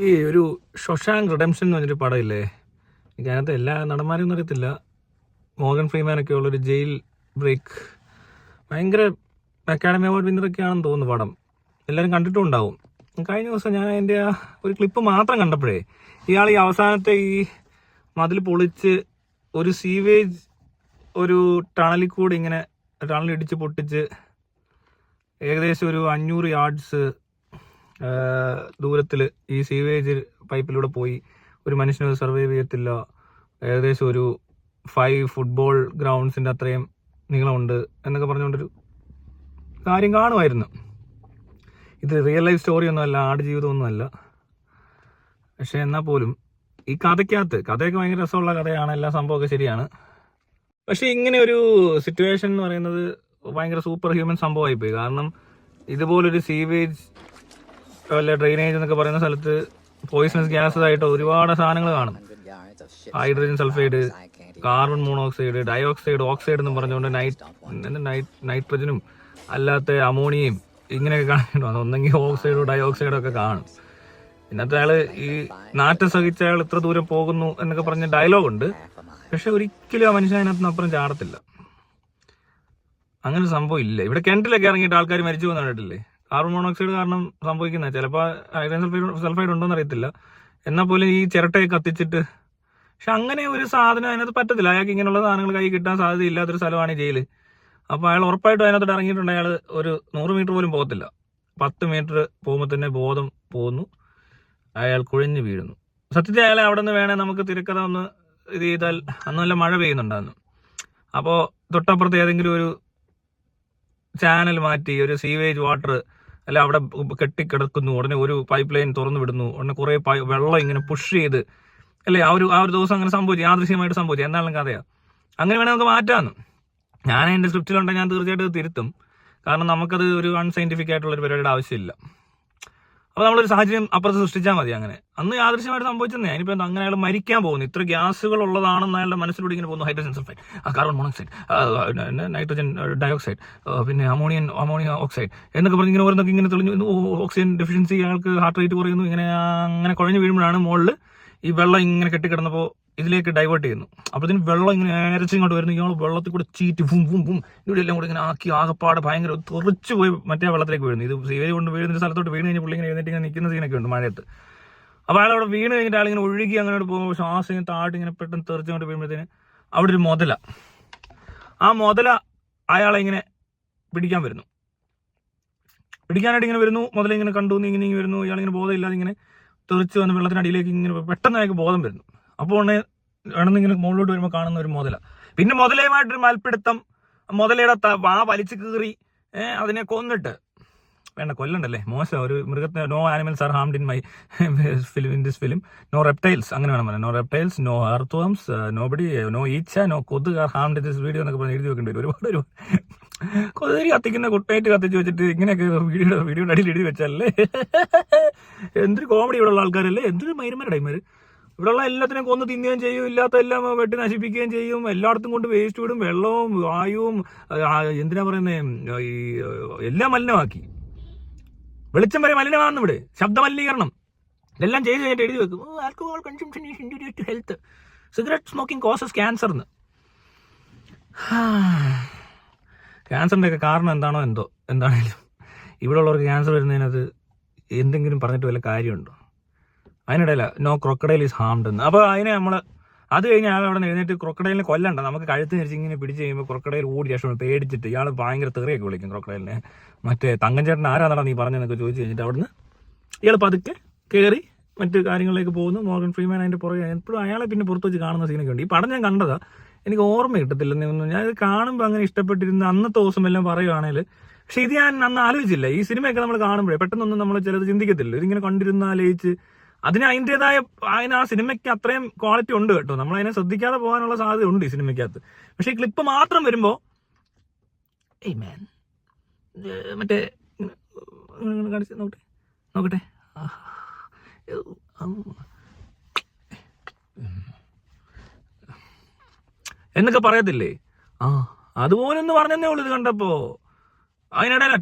ഈ ഒരു ഷൊഷാങ്ക് റിഡംഷൻ എന്ന് പറഞ്ഞൊരു പടമില്ലേ, എനിക്ക് അതിനകത്ത് എല്ലാ നടന്മാരെയൊന്നും അറിയത്തില്ല. മോർഗൻ ഫ്രീമാനൊക്കെ ഉള്ളൊരു ജയിൽ ബ്രേക്ക്, ഭയങ്കര അക്കാഡമി അവാർഡ് വിന്നറൊക്കെയാണെന്ന് തോന്നുന്നു പടം. എല്ലാവരും കണ്ടിട്ടും ഉണ്ടാവും. കഴിഞ്ഞ ദിവസം ഞാൻ അതിൻ്റെ ആ ഒരു ക്ലിപ്പ് മാത്രം കണ്ടപ്പോഴേ, ഇയാൾ ഈ അവസാനത്തെ ഈ മതിൽ പൊളിച്ച് ഒരു സീവേജ് ഒരു ടണലിൽ കൂടി ഇങ്ങനെ ടണലിടിച്ച് പൊട്ടിച്ച് ഏകദേശം ഒരു 500 യാർഡ്സ് ദൂരത്തിൽ ഈ സീവേജ് പൈപ്പിലൂടെ പോയി ഒരു മനുഷ്യന് സർവൈവ് ചെയ്യത്തില്ല, ഏകദേശം ഒരു 5 ഫുട്ബോൾ ഗ്രൗണ്ട്സിൻ്റെ അത്രയും നീളമുണ്ട് എന്നൊക്കെ പറഞ്ഞുകൊണ്ടൊരു കാര്യം കാണുമായിരുന്നു. ഇത് റിയൽ ലൈഫ് സ്റ്റോറിയൊന്നുമല്ല, ആടുജീവിതമൊന്നുമല്ല. പക്ഷെ എന്നാൽ പോലും ഈ കഥയൊക്കെ ഭയങ്കര രസമുള്ള കഥയാണ്, എല്ലാ സംഭവമൊക്കെ ശരിയാണ്. പക്ഷെ ഇങ്ങനെ ഒരു സിറ്റുവേഷൻ എന്ന് പറയുന്നത് ഭയങ്കര സൂപ്പർ ഹ്യൂമൻ സംഭവമായിപ്പോയി. കാരണം ഇതുപോലൊരു സീവേജ് അല്ല ഡ്രെയിനേജ് എന്നൊക്കെ പറയുന്ന സ്ഥലത്ത് പോയിസണസ് ഗ്യാസസ് ആയിട്ട് ഒരുപാട് സാധനങ്ങൾ കാണും. Hydrogen sulphide, carbon monoxide, dioxide, oxide എന്ന് പറഞ്ഞുകൊണ്ട് നൈട്രജനും അല്ലാത്ത അമോണിയയും ഇങ്ങനെയൊക്കെ കാണിക്കണം. ഒന്നെങ്കിൽ ഓക്സൈഡോ ഡയോക്സൈഡോ ഒക്കെ കാണും. ഇന്നത്തെ ആള് ഈ നാറ്റം സഹിച്ച അയാൾ ഇത്ര ദൂരം പോകുന്നു എന്നൊക്കെ പറഞ്ഞ ഡയലോഗുണ്ട്. പക്ഷെ ഒരിക്കലും ആ മനുഷ്യൻ അതിനകത്ത് അപ്പുറം ചാടത്തില്ല. അങ്ങനെ സംഭവം ഇല്ല. ഇവിടെ കിണറ്റിലൊക്കെ ഇറങ്ങിയിട്ട് ആൾക്കാർ മരിച്ചു പോകുന്ന കണ്ടിട്ടില്ലേ? കാർബൺ മോണോക്സൈഡ് കാരണം സംഭവിക്കുന്നത്. ചിലപ്പോൾ ഹൈഡ്രജൻ സൾഫൈഡ് ഉണ്ടോന്ന് അറിയത്തില്ല. എന്നാൽ പോലും ഈ ചിരട്ടയൊക്കെ കത്തിച്ചിട്ട്, പക്ഷെ അങ്ങനെ ഒരു സാധനം അതിനകത്ത് പറ്റത്തില്ല. അയാൾക്ക് ഇങ്ങനെയുള്ള സാധനങ്ങൾ കൈ കിട്ടാൻ സാധ്യത ഇല്ലാത്തൊരു സ്ഥലമാണ് ജയില്. അപ്പോൾ അയാൾ ഉറപ്പായിട്ടും അതിനകത്തോട്ട് ഇറങ്ങിയിട്ടുണ്ട്. അയാൾ ഒരു 100 മീറ്റർ പോലും പോകത്തില്ല. 10 മീറ്റർ പോകുമ്പോൾ തന്നെ ബോധം പോകുന്നു, അയാൾ കുഴഞ്ഞു വീഴുന്നു. സത്യത്തിൽ അയാളെ അവിടെ നിന്ന് വേണേൽ നമുക്ക് തിരക്കഥ ഒന്ന് ഇത് ചെയ്താൽ അന്ന് നല്ല മഴ പെയ്യുന്നുണ്ടായിരുന്നു. അപ്പോൾ തൊട്ടപ്പുറത്ത് ഏതെങ്കിലും ഒരു ചാനൽ മാറ്റി ഒരു സീവേജ് വാട്ടർ അല്ല അവിടെ കെട്ടിക്കിടക്കുന്നു, ഉടനെ ഒരു പൈപ്പ് ലൈൻ തുറന്നു വിടുന്നു, ഉടനെ കുറേ വെള്ളം ഇങ്ങനെ പുഷ് ചെയ്ത് അല്ലേ ആ ഒരു ദിവസം അങ്ങനെ സംഭവിച്ചു, യാദൃശ്യമായിട്ട് സംഭവിച്ചു. എന്താണെങ്കിലും കഥയാ. അങ്ങനെ വേണേൽ നമുക്ക് മാറ്റാമെന്ന് ഞാൻ എൻ്റെ സ്ക്രിപ്റ്റിലുണ്ടെങ്കിൽ ഞാൻ തീർച്ചയായിട്ടും തിരുത്തും. കാരണം നമുക്കത് ഒരു അൺസൈന്റിഫിക് ആയിട്ടുള്ളൊരു പരിപാടിയുടെ ആവശ്യമില്ല. അപ്പോൾ നമ്മളൊരു സാഹചര്യം അപ്പുറത്ത് സൃഷ്ടിച്ചാൽ മതി. അങ്ങനെ അന്ന് യാദൃശ്യമായിട്ട് സംഭവിച്ചെന്നേ. അതിനിപ്പോൾ അങ്ങനെ അയാൾ മരിക്കാൻ പോകുന്നു, ഇത്ര ഗ്യാസുകൾ ഉള്ളതാണെന്ന് അയാളുടെ മനസ്സിലൂടെ ഇങ്ങനെ പോകുന്നു. Hydrogen sulphide, carbon monoxide, nitrogen dioxide, പിന്നെ അമോണിയ ഓക്സൈഡ് എന്നൊക്കെ പറഞ്ഞ് ഇങ്ങനെ ഓരോന്നൊക്കെ ഇങ്ങനെ തെളിഞ്ഞു. ഓക്സിജൻ ഡെഫിഷ്യൻസി, അയാൾക്ക് ഹാർട്ട് റേറ്റ് കുറയുന്നു. അങ്ങനെ കുഴഞ്ഞു വീഴുമ്പോഴാണ് മുകളിൽ ഈ വെള്ളം ഇങ്ങനെ കെട്ടിക്കിടന്നപ്പോൾ ഇതിലേക്ക് ഡൈവേർട്ട് ചെയ്യുന്നു. അപ്പോഴത്തേനും വെള്ളം ഇങ്ങനെ അരച്ചിങ്ങോട്ട് വരുന്നു. ഇയാൾ വെള്ളത്തിൽ കൂടെ ചീറ്റ് ഇവിടെ എല്ലാം കൂടെ ഇങ്ങനെ ആക്കി ആകപ്പാടെ ഭയങ്കര തെറിച്ച് പോയി മറ്റേ വെള്ളത്തിലേക്ക് വീഴുന്നു. ഇത് സീവേജ് കൊണ്ട് വീഴുന്ന സ്ഥലത്തോട്ട് വീണ് കഴിഞ്ഞ് പുള്ളി ഇങ്ങനെ എഴുന്നേറ്റ് ഇങ്ങനെ നിൽക്കുന്ന സീനൊക്കെ ഉണ്ട് മഴയത്ത്. അപ്പോൾ അയാൾ അവിടെ വീണ് കഴിഞ്ഞിട്ട് ആളിങ്ങനെ ഒഴുകി അങ്ങോട്ട് പോകുമ്പോൾ ശ്വാസം ഇങ്ങനെ താഴ്ത്തി ഇങ്ങനെ പെട്ടെന്ന് തെറിച്ചുകൊണ്ട് വീഴുമ്പോഴത്തേന് അവിടെ ഒരു മുതല, ആ മുതല അയാളെ ഇങ്ങനെ പിടിക്കാനായിട്ട് ഇങ്ങനെ വരുന്നു. മുതല ഇങ്ങനെ കണ്ടു ഇങ്ങനെ വരുന്നു. ഇയാളിങ്ങനെ ബോധമില്ലാതെ ഇങ്ങനെ തെറിച്ച് വന്ന് വെള്ളത്തിനടിയിലേക്ക് ഇങ്ങനെ പെട്ടെന്ന് അയാൾക്ക് ബോധം വരുന്നു. അപ്പോൾ ഇങ്ങനെ മുകളിലോട്ട് വരുമ്പോൾ കാണുന്ന ഒരു മുതല. പിന്നെ മുതലയുമായിട്ടൊരു മൽപ്പിടുത്തം, മുതലയുടെ വാ വലിച്ചു കീറി അതിനെ കൊന്നിട്ട്, വേണ്ട കൊല്ലണ്ടല്ലേ, മോശം ഒരു മൃഗത്തെ. No animals are harmed in my film, in this film. No reptiles, അങ്ങനെ വേണം പറയാം. No reptiles, no earthworms, nobody, no ഈച്ച, നോ കൊതുക് are harmed in this video എന്നൊക്കെ പറഞ്ഞ് എഴുതി വെക്കേണ്ടി വരും. ഒരുപാട് കൊതുകി കത്തിക്കുന്ന കുട്ടയായിട്ട് കത്തിച്ച് വെച്ചിട്ട് ഇങ്ങനെയൊക്കെ വീഡിയോയുടെ അടിയിൽ എഴുതി വെച്ചാലല്ലേ എന്തൊരു കോമഡി. ഇവിടെ ഉള്ള ആൾക്കാരല്ലേ എന്തൊരു മൈരന്മാരുടെ ഇവര്. ഇവിടെയുള്ള എല്ലാത്തിനും കൊന്ന് തിന്നുകയും ചെയ്യും, ഇല്ലാത്ത എല്ലാം വെട്ടി നശിപ്പിക്കുകയും ചെയ്യും, എല്ലായിടത്തും കൊണ്ട് വേസ്റ്റ് വിടും, വെള്ളവും വായുവും എന്തിനാ പറയുന്നത് ഈ എല്ലാം മലിനമാക്കി. വെളിച്ചം വരെ മലിനമാണെന്ന് ഇവിടെ, ശബ്ദ മലിനീകരണം ഇതെല്ലാം ചെയ്ത് കഴിഞ്ഞിട്ട് എഴുതി വെക്കും alcohol consumption is injurious to health, cigarette smoking causes cancer എന്ന്. ക്യാൻസറിൻ്റെ ഒക്കെ കാരണം എന്താണോ എന്തോ, എന്താണെങ്കിലും ഇവിടെ ഉള്ളവർക്ക് ക്യാൻസർ വരുന്നതിനകത്ത് എന്തെങ്കിലും പറഞ്ഞിട്ട് വല്ല കാര്യമുണ്ടോ? അതിനിടയില നോ ക്രൊക്കഡൈൽ ഈസ് ഹാംഡ് എന്ന്. അപ്പോൾ അതിനെ നമ്മൾ അത് കഴിഞ്ഞ് അയാൾ അവിടെ നിന്ന് എഴുന്നേറ്റ് ക്രൊക്കഡൈലിനെ കൊല്ലണ്ട, നമുക്ക് കഴുത്ത് തിരിച്ച് ഇങ്ങനെ പിടിച്ച് കഴിയുമ്പോൾ ക്രൊക്കഡൈൽ ഓടി രക്ഷ പേടിച്ചിട്ട് ഇയാൾ ഭയങ്കര തെറിയൊക്കെ വിളിക്കും ക്രൊക്കഡൈലിനെ. മറ്റേ തങ്കഞ്ചേട്ടൻ ആരാന്നാണ് നീ പറഞ്ഞതെന്നൊക്കെ ചോദിച്ചു കഴിഞ്ഞിട്ട് അവിടുന്ന് ഇയാൾ പതുക്കെ കയറി മറ്റു കാര്യങ്ങളിലേക്ക് പോകുന്നു. മോർഗൻ ഫ്രീമാൻ അതിൻ്റെ പുറകെ. എപ്പോഴും അയാളെ പിന്നെ പുറത്ത് വെച്ച് കാണുന്ന സീനൊക്കെ ഉണ്ട്. ഈ പടം ഞാൻ കണ്ടതാ, എനിക്ക് ഓർമ്മ കിട്ടത്തില്ലെന്നൊന്നും. ഞാൻ ഇത് കാണുമ്പോൾ അങ്ങനെ ഇഷ്ടപ്പെട്ടിരുന്ന അന്നത്തെ ദിവസം എല്ലാം പറയുകയാണെങ്കിൽ. പക്ഷെ ഇത് ഞാൻ അന്ന് ആലോചിച്ചില്ല. ഈ സിനിമയൊക്കെ നമ്മൾ കാണുമ്പോഴേ പെട്ടെന്നൊന്നും നമ്മൾ ചിലത് ചിന്തിക്കത്തില്ല. ഇതിങ്ങനെ കണ്ടിരുന്ന ആലോചിച്ച് അതിന് ആ സിനിമയ്ക്ക് അത്രയും ക്വാളിറ്റി ഉണ്ട് കേട്ടോ. നമ്മളതിനെ ശ്രദ്ധിക്കാതെ പോകാനുള്ള സാധ്യത ഉണ്ട് ഈ സിനിമയ്ക്കകത്ത്. പക്ഷെ ഈ ക്ലിപ്പ് മാത്രം വരുമ്പോൾ മറ്റേ കാണിച്ച് നോക്കട്ടെ എന്നൊക്കെ പറയത്തില്ലേ, അതുപോലൊന്ന് പറഞ്ഞതേ ഉള്ളൂ ഇത് കണ്ടപ്പോ. അതിനിടയില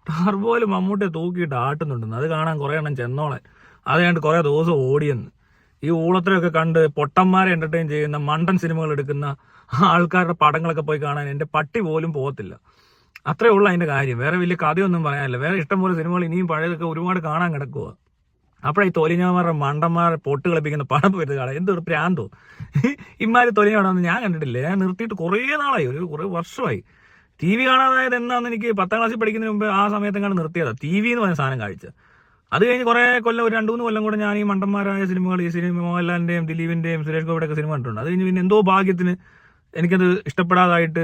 ടർബോയിൽ മമ്മൂട്ടിയെ തൂക്കിയിട്ട് ആട്ടുന്നുണ്ടെന്ന്. അത് കാണാൻ കുറേ എണ്ണം ചെന്നോളെ. അത് കണ്ട് കുറേ ദിവസം ഓടിയെന്ന്. ഈ ഊളത്തരൊക്കെ കണ്ട് പൊട്ടന്മാരെ എന്റർടൈൻ ചെയ്യുന്ന മണ്ടൻ സിനിമകൾ എടുക്കുന്ന ആൾക്കാരുടെ പടങ്ങളൊക്കെ പോയി കാണാൻ എൻ്റെ പട്ടി പോലും പോകത്തില്ല. അത്രേ ഉള്ളൂ അതിന്റെ കാര്യം. വേറെ വലിയ കഥയൊന്നും പറയാനില്ല. വേറെ ഇഷ്ടംപോലെ സിനിമകൾ ഇനിയും പഴയതൊക്കെ ഒരുപാട് കാണാൻ കിടക്കുക. അപ്പോഴേ ഈ തൊലിഞ്ഞമാരുടെ മണ്ടന്മാരെ പൊട്ട് കളിപ്പിക്കുന്ന പടം വരുന്നത് കാണാം. എന്തൊരു പ്രാന്തോ ഇമാര് തൊലിഞ്ഞാണെന്ന് ഞാൻ കണ്ടിട്ടില്ല. ഞാൻ നിർത്തിയിട്ട് കുറേ നാളായി, കുറേ വർഷമായി. TV കാണാതായത് എന്നാന്ന് എനിക്ക് 10ാം ക്ലാസ്സിൽ പഠിക്കുന്നതിന് മുമ്പ് ആ സമയത്തെങ്ങാണ് നിർത്തിയതാണ് TV എന്ന് പറഞ്ഞ സാധനം കാഴ്ച. അത് കഴിഞ്ഞ് കുറേ കൊല്ലം, ഒരു 2-3 കൊല്ലം കൂടെ ഞാൻ ഈ മണ്ടന്മാരായ സിനിമകൾ, ഈ സിനിമ മോഹൻലാലിന്റെയും ദിലീപിന്റെയും സുരേഷ് ഗോപിയുടെയൊക്കെ സിനിമ കണ്ടിട്ടുണ്ട്. അത് കഴിഞ്ഞ് പിന്നെ എന്തോ ഭാഗ്യത്തിന് എനിക്കത് ഇഷ്ടപ്പെടാതായിട്ട്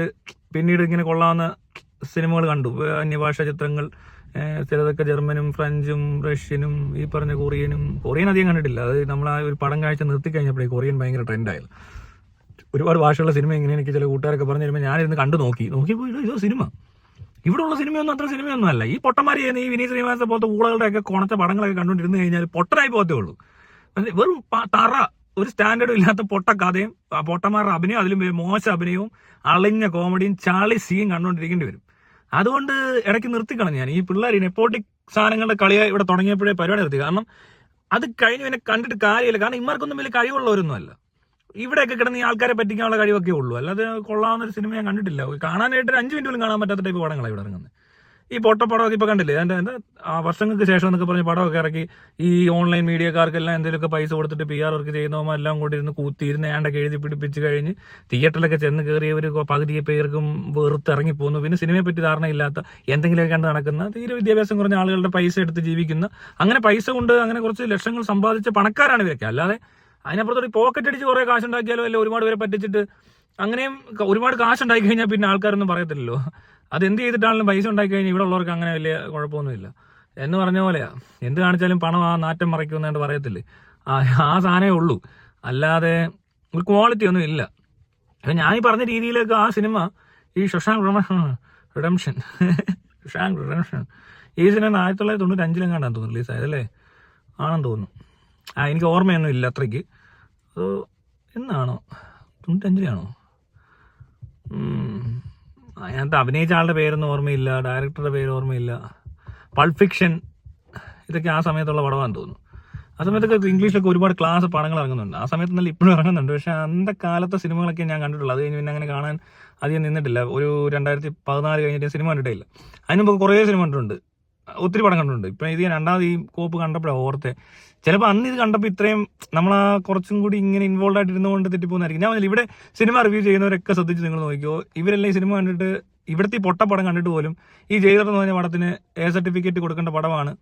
പിന്നീട് ഇങ്ങനെ കൊള്ളാവുന്ന സിനിമകൾ കണ്ടു. അന്യഭാഷാ ചിത്രങ്ങൾ, ചിലതൊക്കെ ജർമ്മനും ഫ്രഞ്ചും റഷ്യനും ഈ പറഞ്ഞ കൊറിയൻ അധികം കണ്ടിട്ടില്ല. അത് നമ്മൾ ആ ഒരു പടം കാഴ്ച നിർത്തി കഴിഞ്ഞപ്പോഴേ കൊറിയൻ ഭയങ്കര ട്രെൻഡായിരുന്നു. ഒരുപാട് ഭാഷയുള്ള സിനിമ ഇങ്ങനെ എനിക്ക് ചില കൂട്ടുകാരൊക്കെ പറഞ്ഞു തരുമ്പോൾ ഞാനിരുന്ന് കണ്ടു നോക്കിയപ്പോൾ ഇതോ സിനിമ, ഇവിടെ ഉള്ള സിനിമയൊന്നും അത്ര സിനിമയൊന്നും അല്ല. ഈ പൊട്ടന്മാരി ഈ വിനീത് ശ്രീനിവാസ പോലത്തെ ഊളകളുടെയൊക്കെ കുണച്ച പടങ്ങളൊക്കെ കണ്ടുകൊണ്ടിരുന്ന് കഴിഞ്ഞാൽ പൊട്ടനായി പോകത്തേ ഉള്ളൂ. വെറും തറ, ഒരു സ്റ്റാൻഡേർഡും ഇല്ലാത്ത പൊട്ട കഥയും പൊട്ടന്മാരുടെ അഭിനയം, അതിലും മോശം അഭിനയവും അളിഞ്ഞ കോമഡിയും ചാളി സീയും കണ്ടുകൊണ്ടിരിക്കേണ്ടി വരും. അതുകൊണ്ട് ഇടയ്ക്ക് നിർത്തിക്കളഞ്ഞു ഞാൻ. ഈ പിള്ളേർ നെപ്പോട്ടിക് സാധനങ്ങളുടെ കളിയായി ഇവിടെ തുടങ്ങിയപ്പോഴേ പരിപാടി നിർത്തി. കാരണം അത് കഴിഞ്ഞ് പിന്നെ കണ്ടിട്ട് കാര്യമില്ല. കാരണം ഇമാർക്കൊന്നും വലിയ കഴിവുള്ളവരൊന്നും അല്ല. ഇവിടെയൊക്കെ കിടന്ന് ഈ ആൾക്കാരെ പറ്റിക്കാനുള്ള കഴിവൊക്കെ ഉള്ളൂ. അല്ലാതെ കൊള്ളാവുന്ന ഒരു സിനിമ ഞാൻ കണ്ടിട്ടില്ല. കാണാനായിട്ട് 5 മിനിറ്റ് പോലും കാണാൻ പറ്റാത്ത ടൈപ്പ് പടങ്ങളാണ് ഇവിടെ ഇറങ്ങുന്നത്. ഈ പൊട്ടപ്പടമൊക്കെ ഇപ്പൊ കണ്ടില്ലേ, എന്താ വർഷങ്ങൾക്ക് ശേഷം എന്നൊക്കെ പറഞ്ഞ് പടമൊക്കെ ഇറക്കി ഈ ഓൺലൈൻ മീഡിയക്കാർക്കെല്ലാം എന്തെങ്കിലുമൊക്കെ പൈസ കൊടുത്തിട്ട് PR വർക്ക് ചെയ്യുന്നവരെല്ലാം കൊണ്ടിരുന്ന് കൂത്തിയിരുന്ന് ഏണ്ടൊക്കെ എഴുതി പിടിപ്പിച്ച് കഴിഞ്ഞ് തിയേറ്ററിലൊക്കെ ചെന്ന് കയറിയവർ പകുതി പേർക്കും വെറുത്തിറങ്ങിപ്പോകുന്നു. പിന്നെ സിനിമയെ പറ്റി ധാരണയില്ലാത്ത എന്തെങ്കിലുമൊക്കെ കണ്ട് നടക്കുന്ന തീരെ വിദ്യാഭ്യാസം കുറഞ്ഞ ആളുകളുടെ പൈസ എടുത്ത് ജീവിക്കുന്ന, അങ്ങനെ പൈസ കൊണ്ട് അങ്ങനെ കുറച്ച് ലക്ഷങ്ങൾ സമ്പാദിച്ച പണക്കാരാണ് ഇവരൊക്കെ. അല്ലാതെ അതിനപ്പുറത്തോട് പോക്കറ്റ് അടിച്ച് കുറേ കാശുണ്ടാക്കിയാലോ അല്ലെ ഒരുപാട് പേരെ പറ്റിച്ചിട്ട് അങ്ങനെയും ഒരുപാട് കാശുണ്ടാക്കി കഴിഞ്ഞാൽ പിന്നെ ആൾക്കാരൊന്നും പറയത്തില്ലല്ലോ. അതെന്ത് ചെയ്തിട്ടാണെങ്കിലും പൈസ ഉണ്ടാക്കി കഴിഞ്ഞാൽ ഇവിടെ ഉള്ളവർക്ക് അങ്ങനെ വലിയ കുഴപ്പമൊന്നുമില്ല എന്ന് പറഞ്ഞ പോലെയാ. എന്ത് കാണിച്ചാലും പണം ആ നാറ്റം മറയ്ക്കുമെന്നാണ്ട് പറയത്തില്ലേ, ആ സാധനമേ ഉള്ളൂ. അല്ലാതെ ഒരു ക്വാളിറ്റി ഒന്നും ഇല്ല. അപ്പം ഞാൻ ഈ പറഞ്ഞ രീതിയിലൊക്കെ ആ സിനിമ, ഈ ഷൊഷാങ്ക് റിഡംഷൻ ഈ സിനിമ 1995 തോന്നുന്നു റിലീസായതല്ലേ, ആണെന്ന് തോന്നുന്നു. എനിക്ക് ഓർമ്മയൊന്നും ഇല്ല അത്രയ്ക്ക്. അത് എന്നാണോ, 95-ലാണോ? അതിനകത്ത് അഭിനയിച്ച ആളുടെ പേരൊന്നും ഓർമ്മയില്ല, ഡയറക്ടറുടെ പേര് ഓർമ്മയില്ല. പൾപ്പ് ഫിക്ഷൻ ഇതൊക്കെ ആ സമയത്തുള്ള പടമാണെന്ന് തോന്നുന്നു. ആ സമയത്തൊക്കെ ഇംഗ്ലീഷിലൊക്കെ ഒരുപാട് ക്ലാസ് പടങ്ങൾ ഇറങ്ങുന്നുണ്ട്. ആ സമയത്ത് നല്ല ഇപ്പോഴും ഇറങ്ങുന്നുണ്ട്. പക്ഷെ അന്നത്തെ കാലത്തെ സിനിമകളൊക്കെ ഞാൻ കണ്ടിട്ടുള്ളൂ. അത് കഴിഞ്ഞ് പിന്നെ അങ്ങനെ കാണാൻ അധികം നിന്നിട്ടില്ല. ഒരു 2014 കഴിഞ്ഞിട്ട് സിനിമ കണ്ടിട്ടില്ല. അതിന് മുമ്പ് കുറേ സിനിമ കണ്ടിട്ടുണ്ട്, ഒത്തിരി പടം കണ്ടിട്ടുണ്ട്. ഇപ്പം ഇത് രണ്ടാമത് ഈ കോപ്പ് കണ്ടപ്പോഴാണ് ഓർത്തെ. ചിലപ്പോൾ അന്ന് ഇത് കണ്ടപ്പോൾ ഇത്രയും നമ്മളാ കുറച്ചും കൂടി ഇങ്ങനെ ഇൻവോൾവ് ആയിട്ട് ഇരുന്നുകൊണ്ട് തെറ്റിപ്പോകുന്നതായിരിക്കും. ഞാൻ ഇവിടെ സിനിമ റിവ്യൂ ചെയ്യുന്നവരൊക്കെ ശ്രദ്ധിച്ച് നിങ്ങൾ നോക്കിയോ, ഇവരെല്ലാം ഈ സിനിമ കണ്ടിട്ട് ഇവിടുത്തെ ഈ പൊട്ടപ്പടം കണ്ടിട്ട് പോലും ഈ ജയിലർ എന്ന് പറഞ്ഞ പടത്തിന് A സർട്ടിഫിക്കറ്റ് കൊടുക്കേണ്ട പടമാണ്,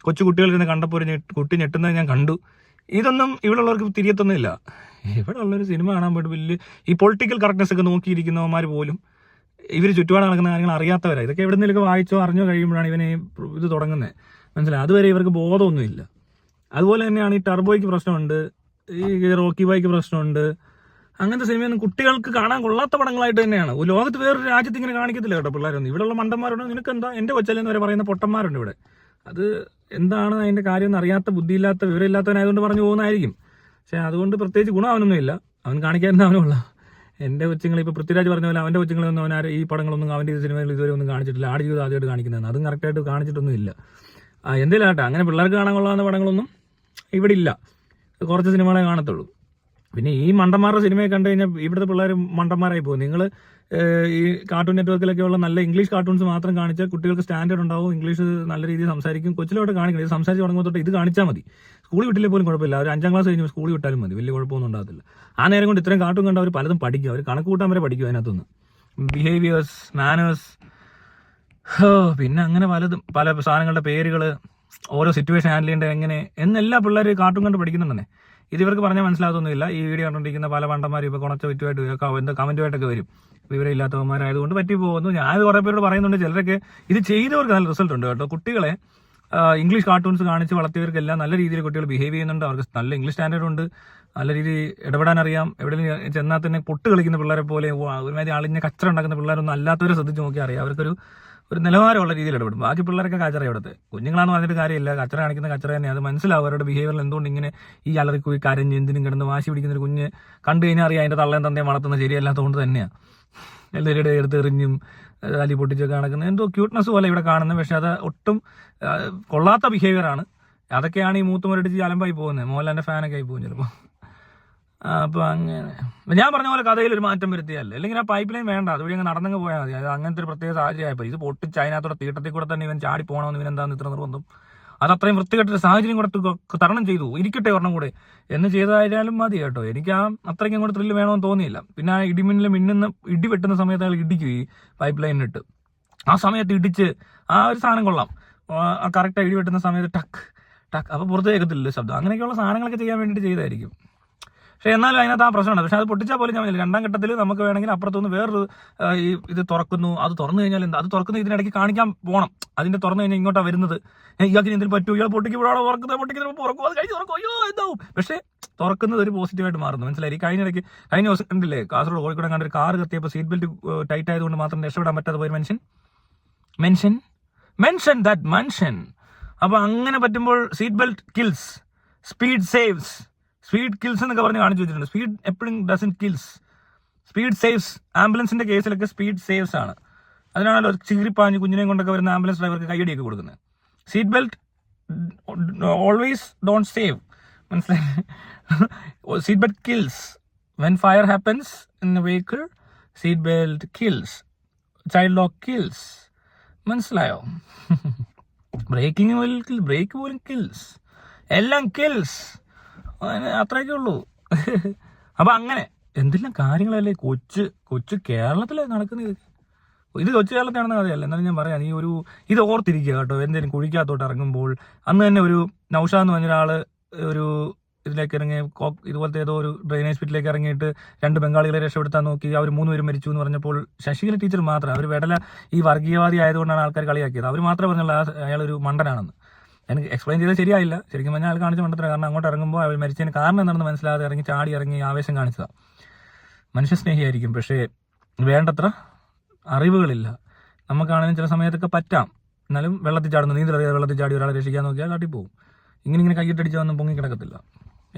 കൊച്ചു കുട്ടികളിൽ കണ്ടപ്പോൾ ഒരു കുട്ടി ഞെട്ടുന്നത് ഞാൻ കണ്ടു. ഇതൊന്നും ഇവിടെ ഉള്ളവർക്ക് തിരിയത്തൊന്നുമില്ല. ഇവിടെ ഉള്ളൊരു സിനിമ കാണാൻ പോയിട്ട് വലിയ ഈ പൊളിറ്റിക്കൽ കറക്റ്റ്നെസ് ഒക്കെ നോക്കിയിരിക്കുന്നവന്മാർ പോലും ഇവർ ചുറ്റുപാട് നടക്കുന്ന കാര്യങ്ങൾ അറിയാത്തവരാണ്. ഇതൊക്കെ എവിടെന്നെങ്കിലും വായിച്ചോ അറിഞ്ഞോ കഴിയുമ്പോഴാണ് ഇവനെ ഇത് തുടങ്ങുന്നത്, മനസ്സിലായി. അതുവരെ ഇവർക്ക് ബോധമൊന്നുമില്ല. അതുപോലെ തന്നെയാണ് ഈ ടർബോയ്ക്ക് പ്രശ്നമുണ്ട്, ഈ റോക്കി ബോയ്ക്ക് പ്രശ്നമുണ്ട്. അങ്ങനത്തെ സിനിമയൊന്നും കുട്ടികൾക്ക് കാണാൻ കൊള്ളാത്ത പടങ്ങളായിട്ട് തന്നെയാണ്. ലോകത്ത് വേറൊരു രാജ്യത്ത് ഇങ്ങനെ കാണിക്കത്തില്ല കേട്ടോ പിള്ളേരൊന്നും. ഇവിടെയുള്ള മണ്ടന്മാരുണ്ട്, നിനക്കെന്താ എൻ്റെ കൊച്ചല്ലെന്ന് വരെ പറയുന്ന പൊട്ടന്മാരുണ്ട് ഇവിടെ. അത് എന്താണ് അതിൻ്റെ കാര്യം എന്ന് അറിയാത്ത, ബുദ്ധിയില്ലാത്ത, വിവരമില്ലാത്തവനായതുകൊണ്ട് പറഞ്ഞു പോകുന്നതായിരിക്കും. പക്ഷെ അതുകൊണ്ട് പ്രത്യേകിച്ച് ഗുണം അവനൊന്നുമില്ല. അവൻ കാണിക്കാൻ അവനുള്ള എൻ്റെ കൊച്ചുങ്ങൾ ഇപ്പോൾ പൃഥ്വിരാജ് പറഞ്ഞ പോലെ അവൻ്റെ കൊച്ചുങ്ങളൊന്നും അവനാരും ഈ പടങ്ങളൊന്നും അവൻ്റെ സിനിമകൾ ഇതുവരെ ഒന്നും കാണിച്ചിട്ടില്ല. ആടുജീവിതം ആദ്യമായിട്ട് കാണിക്കുന്നതാണ്, അതും കറക്റ്റായിട്ട് കാണിച്ചിട്ടൊന്നും ഇല്ല. എന്തെങ്കിലും ആട്ടെ, അങ്ങനെ പിള്ളേർക്ക് കാണാൻ കൊള്ളാവുന്ന പടങ്ങളൊന്നും ഇവിടെ ഇല്ല. കുറച്ച് സിനിമകളെ കാണത്തുള്ളൂ. പിന്നെ ഈ മണ്ടന്മാരുടെ സിനിമയെ കണ്ടു കഴിഞ്ഞാൽ ഇവിടുത്തെ പിള്ളേർ മണ്ടന്മാരായി പോകും. നിങ്ങൾ ഈ കാർട്ടൂൺ നെറ്റ്വർക്കിലൊക്കെ ഉള്ള നല്ല ഇംഗ്ലീഷ് കാർട്ടൂൺസ് മാത്രം കാണിച്ചാൽ കുട്ടികൾക്ക് സ്റ്റാൻഡേർഡ് ഉണ്ടാവും, ഇംഗ്ലീഷ് നല്ല രീതിയിൽ സംസാരിക്കും. കൊച്ചിലോട്ട് കാണിക്കണം. ഇത് സംസാരിച്ച് തുടങ്ങുമ്പോൾ തൊട്ട് ഇത് കാണിച്ചാൽ മതി. സ്കൂളിൽ വിട്ടില്ലേ പോലും കുഴപ്പമില്ല. ഒരു 5ാം ക്ലാസ് കഴിഞ്ഞ് സ്കൂളിൽ വിട്ടാലും മതി, വലിയ കുഴപ്പമൊന്നും ഉണ്ടാകത്തില്ല. ആ നേരം കൊണ്ട് ഇത്രയും കാർട്ടൂൺ കണ്ട് അവർ പലതും പഠിക്കും. അവർ കണക്ക് കൂട്ടാൻ വരെ പഠിക്കും അതിനകത്തുനിന്ന്. ബിഹേവിയേഴ്സ്, മാനേഴ്സ്, പിന്നെ അങ്ങനെ പലതും, പല സാധനങ്ങളുടെ പേരുകൾ, ഓരോ സിറ്റുവേഷൻ ഹാൻഡിൽ ചെയ്യേണ്ടത് എങ്ങനെ എന്നെല്ലാ പിള്ളേർ കാർട്ടൂൺ കണ്ട് പഠിക്കുന്നുണ്ടെന്നേ. ഇത് ഇവർക്ക് പറഞ്ഞാൽ മനസ്സിലാകത്തൊന്നുമില്ല. ഈ വീഡിയോ കണ്ടുകൊണ്ടിരിക്കുന്ന പല പണ്ടന്മാരും ഇപ്പോൾ കുറച്ച് വിറ്റുമായിട്ട് കമൻറ്റുമായിട്ടൊക്കെ വരും. വിവരമില്ലാത്തവന്മാരായതുകൊണ്ട് പറ്റി പോകുന്നു. ഞാൻ കുറേ പേരോട് പറയുന്നുണ്ട്. ചിലരൊക്കെ ഇത് ചെയ്തവർക്ക് നല്ല റിസൾട്ട് ഉണ്ട് കേട്ടോ. കുട്ടികളെ ഇംഗ്ലീഷ് കാർട്ടൂൺസ് കാണിച്ച് വളർത്തിയവർക്കെല്ലാം നല്ല രീതിയിൽ കുട്ടികൾ ബിഹേവ് ചെയ്യുന്നുണ്ട്. അവർക്ക് നല്ല ഇംഗ്ലീഷ് സ്റ്റാൻഡേർഡ് ഉണ്ട്, നല്ല രീതിയിൽ ഇടപെടാൻ അറിയാം. എവിടെയെങ്കിലും ചെന്നാൽ തന്നെ പൊട്ട് കളിക്കുന്ന പിള്ളേരെ പോലെ ഒരുമാതിരി അളിഞ്ഞ കച്ചറ ഉണ്ടാക്കുന്ന പിള്ളേരൊന്നും അല്ലാത്തവരെ ശ്രദ്ധിച്ച് നോക്കിയാൽ അറിയാം. അവർക്കൊരു ഒരു നിലവാരമുള്ള രീതിയിൽ ഇടപെടും. ബാക്കി പിള്ളേരൊക്കെ കച്ചറ ഇവിടുത്തെ കുഞ്ഞുങ്ങളാന്ന് പറഞ്ഞിട്ട് കാര്യമില്ല, കച്ചറ കാണിക്കുന്ന കച്ചറ തന്നെ. അത് മനസ്സിലാവും അവരുടെ ബിഹേവിയറിൽ എന്തുകൊണ്ട് ഇങ്ങനെ ഈ അലറിപ്പോയി കരഞ്ഞ് എന്തിനും കിടന്ന് വാശി പിടിക്കുന്ന ഒരു കുഞ്ഞ് കണ്ടു കഴിഞ്ഞാൽ അറിയാം അതിൻ്റെ തള്ളയും തന്തയും വളർത്തുന്നത് ശരിയല്ലാത്തതുകൊണ്ട് തന്നെയാണ്. എല്ലാവരുടെ എടുത്ത് എറിഞ്ഞും അലി പൊട്ടിച്ചൊക്കെ നടക്കുന്നത് എന്തോ ക്യൂട്ട്നെസ് പോലെ ഇവിടെ കാണുന്നത്. പക്ഷെ അത് ഒട്ടും കൊള്ളാത്ത ബിഹേവിയറാണ്. അതൊക്കെയാണ് ഈ മൂത്തുമരടിച്ച് അലമ്പായി പോകുന്നത്. മോഹൻലാലിന്റെ ഫാനൊക്കെ ആയി പോകും ചിലപ്പോൾ. അപ്പോൾ അങ്ങനെ ഞാൻ പറഞ്ഞ പോലെ കഥയിൽ ഒരു മാറ്റം വരുത്തിയല്ലേ, അല്ലെങ്കിൽ ആ പൈപ്പ് ലൈൻ വേണ്ട, അതുവഴി അങ്ങ് നടന്നങ്ങ് പോയാൽ മതി. അത് അങ്ങനത്തെ ഒരു പ്രത്യേക സാഹചര്യമായപ്പോൾ ഇത് പൊട്ടിച്ച് അതിനകത്തോടെ തീട്ടത്തിൽ കൂടെ തന്നെ ഇവൻ ചാടി പോകണമെന്ന് ഇവനെന്താന്ന് ഇത്ര നിർബന്ധം. അത് അത്രയും വൃത്തികെട്ടൊരു സാഹചര്യം കൂടെ തരണം ചെയ്തു, ഇരിക്കട്ടെ ഒരെണ്ണം കൂടെ എന്ന് ചെയ്തായാലും മതി കേട്ടോ. എനിക്ക് ആ അത്രയ്ക്കും കൂടെ ത്രില്ല് വേണമെന്ന് തോന്നിയില്ല. പിന്നെ ആ മിന്നുന്ന ഇടി വെട്ടുന്ന സമയത്ത് അയാൾ ഇടിക്കും ഈ പൈപ്പ് ലൈനിട്ട്. ആ സമയത്ത് ഇടിച്ച് ആ ഒരു സാധനം കൊള്ളാം. ആ കറക്റ്റ് ഇടി വെട്ടുന്ന സമയത്ത് ടക്ക് ടക്ക് അപ്പോൾ പുറത്ത് കേൾക്കത്തില്ലല്ലോ ശബ്ദം. അങ്ങനെയൊക്കെയുള്ള സാധനങ്ങളൊക്കെ ചെയ്യാൻ വേണ്ടിയിട്ട് ചെയ്തായിരിക്കും. പക്ഷേ എന്നാലും അതിനകത്ത് ആ പ്രശ്നമുണ്ട്. പക്ഷെ അത് പൊട്ടിച്ചാൽ പോലും ഞാൻ പറഞ്ഞില്ല, രണ്ടാം ഘട്ടത്തിൽ നമുക്ക് വേണമെങ്കിൽ അപ്പുറത്തുനിന്ന് വേറൊരു ഇത് തുറക്കുന്നു. അത് തുറന്നു കഴിഞ്ഞാൽ എന്താ, അത് തുറക്കുന്ന ഇതിനിടയ്ക്ക് കാണിക്കാൻ പോകണം. അതിന്റെ തുറന്നു കഴിഞ്ഞാൽ ഇങ്ങോട്ടാണ് വരുന്നത്. ഇയാൾക്ക് എന്തെങ്കിലും പറ്റൂ, ഇയാൾ പൊട്ടിക്കുമ്പോഴാണോ പൊട്ടിക്കുന്നത് പുറക്കും, അത് കഴിഞ്ഞ് തുറക്കും, അയ്യോ എന്താവും. പക്ഷേ തുറക്കുന്നത് ഒരു പോസിറ്റീവായിട്ട് മാറുന്നു. മനസ്സിലായി. കഴിഞ്ഞ ദിവസം കണ്ടില്ലേ, കാസർഗോഡ് കോഴിക്കോട് കണ്ടൊരു കാർ കത്തിയപ്പോൾ സീറ്റ് ബെൽറ്റ് ടൈറ്റ് ആയതുകൊണ്ട് മാത്രം രക്ഷപ്പെടാൻ പറ്റാതെ പോയി മെൻഷൻ. അപ്പൊ അങ്ങനെ പറ്റുമ്പോൾ seat belt kills, speed saves. Speed kills എന്നൊക്കെ പറഞ്ഞ് കാണിച്ചു വെച്ചിട്ടുണ്ട്. സ്പീഡ് എപ്പോഴും ഡസൻ കിൽസ്, സ്പീഡ് സേവ്സ്. ആംബുലൻസിന്റെ കേസിലൊക്കെ സ്പീഡ് സേവ്സ് ആണ്. അതിനാണല്ലോ ചീറിപ്പാഞ്ഞ് കുഞ്ഞിനെയും കൊണ്ടൊക്കെ വരുന്ന ആംബുലൻസ് ഡ്രൈവർക്ക് കൈയടിയൊക്കെ കൊടുക്കുന്നത്. Seat belt always don't save, മനസ്സിലായി. Seat belt kills. When fire happens in a vehicle, seat belt kills. Child lock kills, മനസ്സിലായോ. ബ്രേക്ക് പോലും കിൽസ്, എല്ലാം കിൽസ്. അത്രയൊക്കെ ഉള്ളൂ. അപ്പൊ അങ്ങനെ എന്തെല്ലാം കാര്യങ്ങളല്ലേ കൊച്ചു കേരളത്തിലെ നടക്കുന്നത്. ഇത് കൊച്ചു കേരളത്തിലാണെന്ന് അറിയാമല്ലോ. എന്നാലും ഞാൻ പറയാം, ഇത് ഓർത്തിരിക്കുക കേട്ടോ. എന്തെങ്കിലും കുഴിക്കകത്തോട്ട് ഇറങ്ങുമ്പോൾ അന്ന് തന്നെ ഒരു നൗഷാദ് എന്ന് പറഞ്ഞ ഒരാള് ഒരു ഇതിലേക്ക് ഇറങ്ങി ഇതുപോലത്തെ ഏതോ ഒരു ഡ്രെയിനേജ് പിറ്റിലേക്ക് ഇറങ്ങിയിട്ട് 2 ബംഗാളികളെ രക്ഷപ്പെടുത്താൻ നോക്കി. അവർ 3 പേരും മരിച്ചു എന്ന് പറഞ്ഞപ്പോൾ ശശികല ടീച്ചർ മാത്രം, അവർ വെടല ഈ വർഗീയവാദി ആയതുകൊണ്ടാണ് ആൾക്കാർ കളിയാക്കിയത്. അവർ മാത്രമേ പറഞ്ഞുള്ള അയാളൊരു മണ്ടനാണെന്ന്. എനിക്ക് എക്സ്പ്ലെയിൻ ചെയ്തത് ശരിയായില്ല. ശരിക്കും പറഞ്ഞാൽ ആൾ കാണിച്ച മണ്ടത്തിലാണ്. കാരണം അങ്ങോട്ട് ഇറങ്ങുമ്പോൾ അവർ മരിച്ചതിന് കാരണം എന്താണെന്ന് മനസ്സിലാതെ ഇറങ്ങി ആവേശം കാണിച്ചതാണ്. മനുഷ്യസ്നേഹിയായിരിക്കും, പക്ഷേ വേണ്ടത്ര അറിവുകളില്ല. നമുക്കാണെങ്കിലും ചില സമയത്തൊക്കെ പറ്റാം. എന്നാലും വെള്ളത്തിൽ ചാടുന്നു, നീന്തലറിയാതെ വെള്ളത്തിൽ ചാടി ഒരാളെ രക്ഷിക്കാൻ നോക്കിയാൽ കാട്ടിപ്പോവും. ഇങ്ങനെ കൈയിട്ടടിച്ചൊന്നും പൊങ്ങി കിടക്കത്തില്ല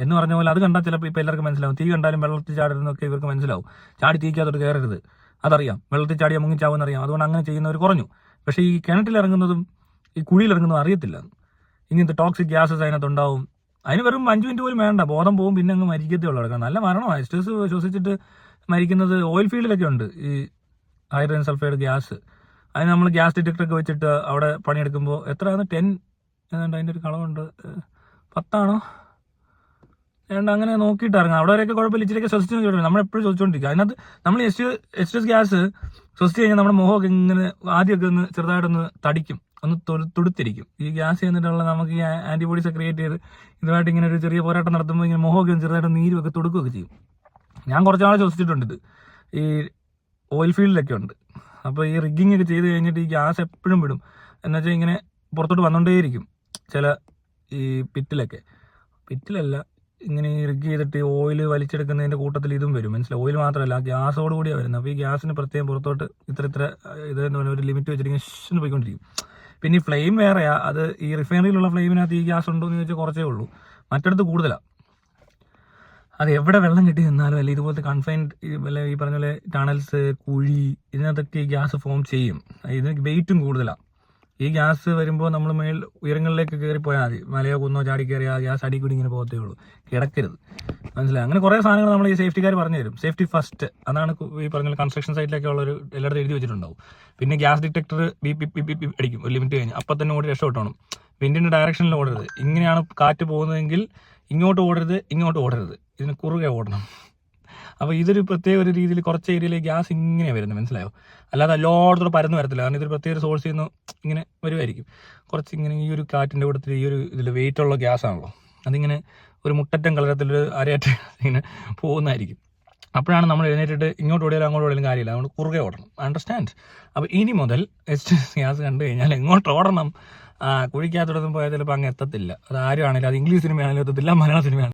എന്ന് പറഞ്ഞ പോലെ. അത് കണ്ടാൽ ചിലപ്പോൾ ഇപ്പോൾ എല്ലാവർക്കും മനസ്സിലാവും. തീ കണ്ടാലും വെള്ളത്തിൽ ചാടരുതെന്നൊക്കെ ഇവർക്ക് മനസ്സിലാവും. ചാടി തീക്കകത്തോട്ട് കയറരുത്, അതറിയാം. വെള്ളത്തിൽ ചാടിയാൽ മുങ്ങിച്ചാവുമെന്നറിയാം. അതുകൊണ്ട് അങ്ങനെ ചെയ്യുന്നവർ കുറഞ്ഞു. പക്ഷേ ഈ കിണറ്റിലിറങ്ങുന്നതും ഈ കുഴിയിലിറങ്ങുന്നതും അറിയത്തില്ല. ഇങ്ങനത്തെ ടോക്സിക് ഗ്യാസസ് അതിനകത്തുണ്ടാവും. അതിന് വെറും 5 മിനിറ്റ് പോലും വേണ്ട, ബോധം പോവും, പിന്നെ അങ്ങ് മരിക്കത്തേ ഉള്ളൂ. കിടക്കാം. നല്ല മരണമാണ്. സ്ട്രെസ് ശ്വസിച്ചിട്ട് മരിക്കുന്നത് ഓയിൽ ഫീൽഡിലൊക്കെ ഉണ്ട് ഈ ഹൈഡ്രജൻ സൾഫൈഡ് ഗ്യാസ്. അതിന് നമ്മൾ ഗ്യാസ് ഡിറ്റക്ടറൊക്കെ വെച്ചിട്ട് അവിടെ പണിയെടുക്കുമ്പോൾ എത്രയാണ് 10 ഏതാണ്ട് അതിൻ്റെ ഒരു കളവുണ്ട്, 10 ഏതാണ്ട് അങ്ങനെ നോക്കിയിട്ട് ഇറങ്ങാം. അവിടെ വരെയൊക്കെ കുഴപ്പമില്ല. ഇച്ചിരിയൊക്കെ ശ്വസിച്ചു നോക്കിയിട്ട് നമ്മളെപ്പോഴും ശ്വസിച്ചുകൊണ്ടിരിക്കുക. അതിനകത്ത് നമ്മൾ എച്ച് ഗ്യാസ് ശ്വസിച്ച് കഴിഞ്ഞാൽ നമ്മുടെ മുഖമൊക്കെ ഇങ്ങനെ ആദ്യമൊക്കെ ഒന്ന് ചെറുതായിട്ടൊന്ന് തടിക്കും, ഒന്ന് തുടുത്തിരിക്കും. ഈ ഗ്യാസ് ചെയ്യുന്നിട്ടുള്ള നമുക്ക് ഈ ആന്റിബോഡീസ് ക്രിയേറ്റ് ചെയ്ത് ഇതുമായിട്ട് ഇങ്ങനെ ഒരു ചെറിയ പോരാട്ടം നടത്തുമ്പോൾ ഇങ്ങനെ മുഖമൊക്കെ ചെറുതായിട്ട് നീരുമൊക്കെ തുടുക്കുകയൊക്കെ ചെയ്യും. ഞാൻ കുറച്ച് നാളെ ശ്വസിച്ചിട്ടുണ്ട് ഇത്. ഈ ഓയിൽ ഫീൽഡിലൊക്കെ ഉണ്ട്. അപ്പോൾ ഈ റിഗ്ഗിങ് ഒക്കെ ചെയ്ത് കഴിഞ്ഞിട്ട് ഈ ഗ്യാസ് എപ്പോഴും വിടും. എന്നുവെച്ചാൽ ഇങ്ങനെ പുറത്തോട്ട് വന്നുകൊണ്ടേയിരിക്കും. ചില ഈ പിറ്റിലല്ല ഇങ്ങനെ ഈ റിഗ് ചെയ്തിട്ട് ഓയിൽ വലിച്ചെടുക്കുന്നതിൻ്റെ കൂട്ടത്തിൽ ഇതും വരും. മനസ്സിലായി. ഓയിൽ മാത്രമല്ല, ഗ്യാസോട് കൂടിയാണ് വരുന്നത്. അപ്പോൾ ഈ ഗ്യാസിന് പ്രത്യേകം പുറത്തോട്ട് ഇത്ര ഇത് ഒരു ലിമിറ്റ് വെച്ചിട്ട് ഇങ്ങനെ പോയിക്കൊണ്ടിരിക്കും. പിന്നെ ഈ ഫ്ലെയിം വേറെയാ. അത് ഈ റിഫൈനറിയിലുള്ള ഫ്ലെയിമിനകത്ത് ഈ ഗ്യാസ് ഉണ്ടോ എന്ന് ചോദിച്ചാൽ കുറച്ചേ ഉള്ളൂ. മറ്റിടത്ത് കൂടുതലാണ്. അത് എവിടെ വെള്ളം കിട്ടി നിന്നാലും അല്ല ഇതുപോലത്തെ കൺഫൈൻഡ് ഈ പറഞ്ഞ പോലെ ടണൽസ്, കുഴി, ഇതിനകത്തൊക്കെ ഈ ഗ്യാസ് ഫോം ചെയ്യും. ഇതിന് വെയിറ്റും കൂടുതലാണ്. ഈ ഗ്യാസ് വരുമ്പോൾ നമ്മൾ ഉയരങ്ങളിലേക്ക് കയറിപ്പോയാൽ മതി. മലയോ കുന്നോ ചാടി കയറിയാൽ ഗ്യാസ് അടി കൂടി ഇങ്ങനെ പോകത്തേ ഉള്ളൂ. കിടക്കരുത്, മനസ്സിലായി. അങ്ങനെ കുറേ സാധനങ്ങൾ നമ്മൾ ഈ സേഫ്റ്റിക്കാർ പറഞ്ഞു തരും. സേഫ്റ്റി ഫസ്റ്റ്, അതാണ് ഈ പറഞ്ഞ കൺസ്ട്രക്ഷൻ സൈറ്റിലൊക്കെ ഉള്ളൊരു എല്ലായിടത്തും എഴുതി വെച്ചിട്ടുണ്ടാവും. പിന്നെ ഗ്യാസ് ഡിറ്റക്ടർ ബി അടിക്കും ഒരു ലിമിറ്റ് കഴിഞ്ഞ്. അപ്പം തന്നെ ഓടി രക്ഷപ്പെട്ടോണം. വിൻഡിൻ്റെ ഡയറക്ഷനിൽ ഓടരുത്. ഇങ്ങനെയാണ് കാറ്റ് പോകുന്നതെങ്കിൽ ഇങ്ങോട്ട് ഓടരുത്. ഇതിന് കുറുകെ ഓടണം. അപ്പോൾ ഇതൊരു പ്രത്യേക ഒരു രീതിയിൽ കുറച്ച് ഏരിയയിലേക്ക് ഗ്യാസ് ഇങ്ങനെ വരുന്നത്, മനസ്സിലായോ. അല്ലാതെ എല്ലായിടത്തോടെ പരന്ന് വരത്തില്ല. കാരണം ഇതൊരു പ്രത്യേക സോഴ്സിൽ നിന്ന് ഇങ്ങനെ വരുമായിരിക്കും. കുറച്ച് ഇങ്ങനെ ഈ ഒരു കാറ്റിൻ്റെ കൂട്ടത്തിൽ ഈ ഒരു ഇതിൽ വെയിറ്റ് ഉള്ള ഗ്യാസ് ആണല്ലോ, അതിങ്ങനെ ഒരു മുട്ടറ്റം കളരത്തിലൊരു അരയറ്റം ഇങ്ങനെ പോകുന്നതായിരിക്കും. അപ്പോഴാണ് നമ്മൾ എഴുന്നേറ്റിട്ട് ഇങ്ങോട്ട് ഓടിയാലും അങ്ങോട്ട് ഓടിയാലും കാര്യമില്ല. അതുകൊണ്ട് കുറുകെ ഓടണം. അണ്ടർസ്റ്റാൻഡ്. അപ്പോൾ ഇനി മുതൽ ഗ്യാസ് കണ്ടു കഴിഞ്ഞാൽ എങ്ങോട്ട് ഓടണം. കുഴിക്കകത്തോടൊന്നും പോയാൽ ചിലപ്പോൾ അങ്ങ് എത്തത്തില്ല. അത് ആരും ആണെങ്കിലും, അത് ഇംഗ്ലീഷ് സിനിമയാണെങ്കിലും എത്തത്തില്ല, മലയാള സിനിമയാണെങ്കിലും